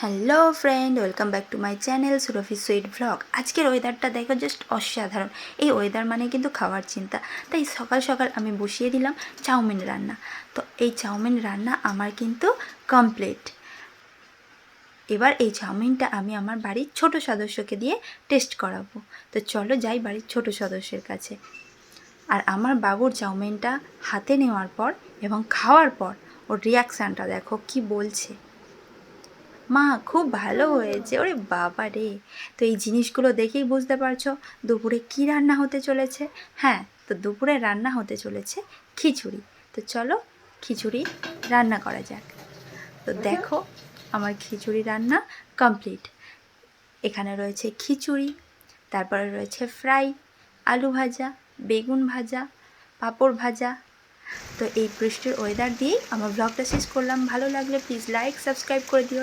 Hello friend, welcome back to my channel Surabhi sweet vlog. আজকের ওয়েদারটা দেখো, just অসাধারণ। এই ওয়েদার মানে কিন্তু খাওয়ার চিন্তা। তাই সকাল সকাল আমি বসিয়ে দিলাম চাউমিন রান্না। তো এই চাউমিন রান্না আমার কিন্তু কমপ্লিট। এবার এই চাউমিনটা আমি আমার বাড়ির ছোট সদস্যকে দিয়ে টেস্ট করাবো। তো চলো যাই বাড়ির ছোট সদস্যের কাছে। আর আমার বাবুর চাউমিনটা হাতে নেওয়ার পর এবং খাওয়ার পর ওর রিয়াকশানটা দেখো, কি বলছে। মা, খুব ভালো হয়েছে। ওরে বাবা রে! তো এই জিনিসগুলো দেখেই বুঝতে পারছো দুপুরে কি রান্না হতে চলেছে। হ্যাঁ, তো দুপুরে রান্না হতে চলেছে খিচুড়ি। তো চলো খিচুড়ি রান্না করা যাক। তো দেখো, আমার খিচুড়ি রান্না কমপ্লিট। এখানে রয়েছে খিচুড়ি, তারপরে রয়েছে ফ্রাই, আলু ভাজা, বেগুন ভাজা, পাঁপড় ভাজা। তো এই বৃষ্টির ওয়েদার দিয়েই আমার ব্লগটা শেষ করলাম। ভালো লাগলে প্লিজ লাইক সাবস্ক্রাইব করে দিও।